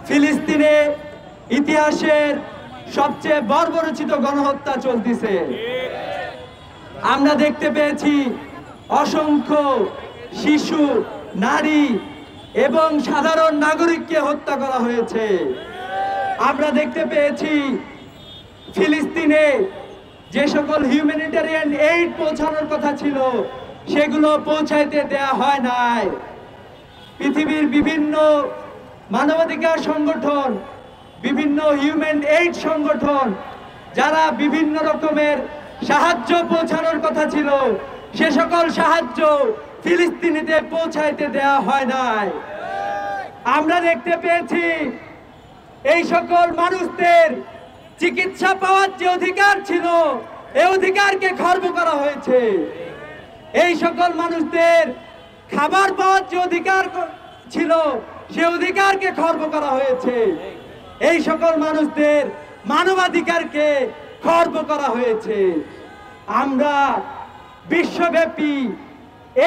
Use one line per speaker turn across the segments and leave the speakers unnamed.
ফিলিস্তিনে ইতিহাসের সবচেয়ে বর্বরচিত গণহত্যা চলতেছে। আমরা দেখতে পেয়েছি অসংখ্য শিশু, নারী এবং সাধারণ নাগরিককে হত্যা করা হয়েছে। আমরা দেখতে পেয়েছি ফিলিস্তিনে যে সকল হিউম্যানিটেরিয়ান এইড পৌঁছানোর কথা ছিল সেগুলো পৌঁছাইতে দেয়া হয় নাই। পৃথিবীর বিভিন্ন মানবাধিকার সংগঠন, বিভিন্ন হিউম্যান এইড সংগঠন যারা বিভিন্ন রকমের সাহায্য পৌঁছানোর কথা ছিল সে সকল সাহায্য ফিলিস্তিনিতে পৌঁছাইতে দেয়া হয় নাই। আমরা দেখতে পেয়েছি এই সকল মানুষদের চিকিৎসা পাওয়ার যে অধিকার ছিল এই অধিকারকে খর্ব করা হয়েছে। এই সকল মানুষদের খাবার পাওয়ার যে অধিকার ছিল সে অধিকারকে খর্ব করা হয়েছে। এই সকল মানুষদের মানবাধিকারকে খর্ব করা হয়েছে। আমরা বিশ্বব্যাপী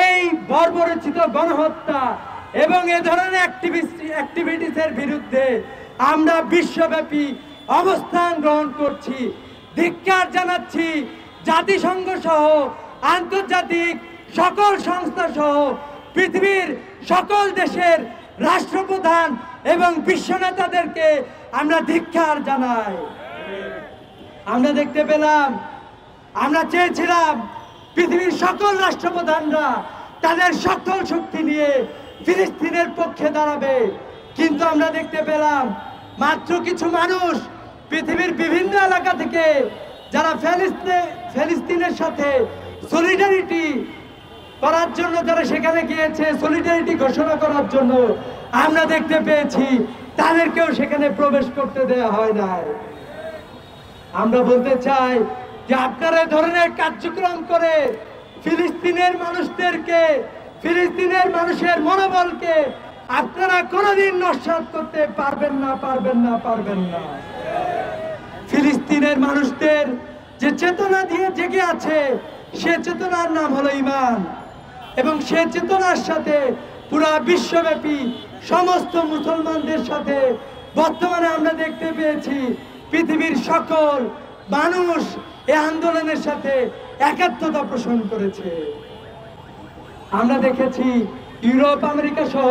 এই বর্বরচিত গণহত্যা এবং এ ধরনের অ্যাক্টিভিটিসের বিরুদ্ধে আমরা বিশ্বব্যাপী অবস্থান গ্রহণ করছি, ধিক্কার জানাচ্ছি। জাতিসংঘ সহ আন্তর্জাতিক সকল সংস্থা সহ পৃথিবীর সকল দেশের রাষ্ট্রপ্রধান এবং বিশ্ব নেতাদেরকে আমরা ধিক্কার জানাই। আমরা দেখতে পেলাম, আমরা চেয়েছিলাম পৃথিবীর সকল রাষ্ট্রপ্রধানরা তাদের সকল শক্তি নিয়ে ফিলিস্তিনের পক্ষে দাঁড়াবে, কিন্তু আমরা দেখতে পেলাম মাত্র কিছু মানুষ পৃথিবীর বিভিন্ন এলাকা থেকে যারা ফিলিস্তিনের সাথে সলিডারিটি করার জন্য যারা সেখানে গিয়েছে, সলিডারিটি ঘোষণা করার জন্য, আমরা দেখতে পেয়েছি তাদেরকেও সেখানে প্রবেশ করতে দেওয়া হয় নাই। আমরা বলতে চাই যে আপনারা এই ধরনের কার্যক্রম করে ফিলিস্তিনের মানুষদেরকে, ফিলিস্তিনের মানুষের মনোবলকে আপনারা কোনোদিন নস্যাৎ করতে পারবেন না, পারবেন না, পারবেন না। ফিলিস্তিনের মানুষদের যে চেতনা দিয়ে জেগে আছে সে চেতনার নাম হলো ঈমান, এবং সে চেতনার সাথে পুরা বিশ্বব্যাপী সমস্ত মুসলমানদের সাথে বর্তমানে আমরা দেখতে পেয়েছি পৃথিবীর সকল মানুষ এই আন্দোলনের সাথে একাত্মতা পোষণ করেছে। আমরা দেখেছি ইউরোপ, আমেরিকা সহ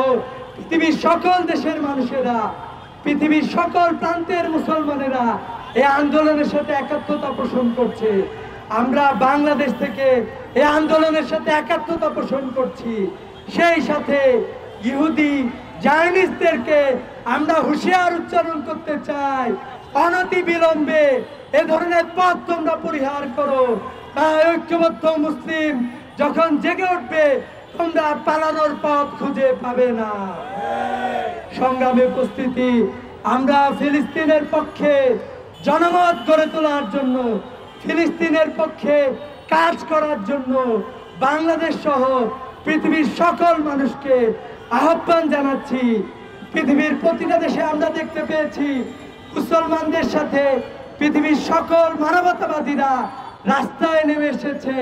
পৃথিবীর সকল দেশের মানুষেরা, পৃথিবীর সকল প্রান্তের মুসলমানেরা এই আন্দোলনের সাথে একাত্মতা পোষণ করছে। আমরা বাংলাদেশ থেকে এই আন্দোলনের সাথে একাত্মতা পোষণ করছি। সেই সাথে ইহুদি জায়নিস্টদেরকে আমরা হুঁশিয়ার উচ্চারণ করতে চাই, অনতি বিলম্বে এ ধরনের পথ তোমরা পরিহার করো। ঐক্যবদ্ধ মুসলিম যখন জেগে উঠবে তোমরা পালানোর পথ খুঁজে পাবে না। সংগ্রামে উপস্থিতি, আমরা ফিলিস্তিনের পক্ষে জনমত গড়ে তোলার জন্য, ফিলিস্তিনের পক্ষে কাজ করার জন্য বাংলাদেশ সহ পৃথিবীর সকল মানুষকে আহ্বান জানাচ্ছি। পৃথিবীর প্রতিটা দেশে আমরা দেখতে পেয়েছি মুসলমানদের সাথে পৃথিবীর সকল মানবতাবাদীরা রাস্তায় নেমে এসেছে।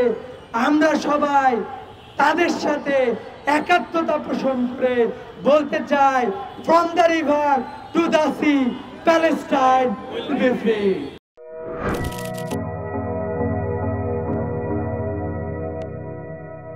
আমরা সবাই তাদের সাথে একাত্মতা পোষণ করে বলতে চাই, from the river to the sea, Palestine will be free.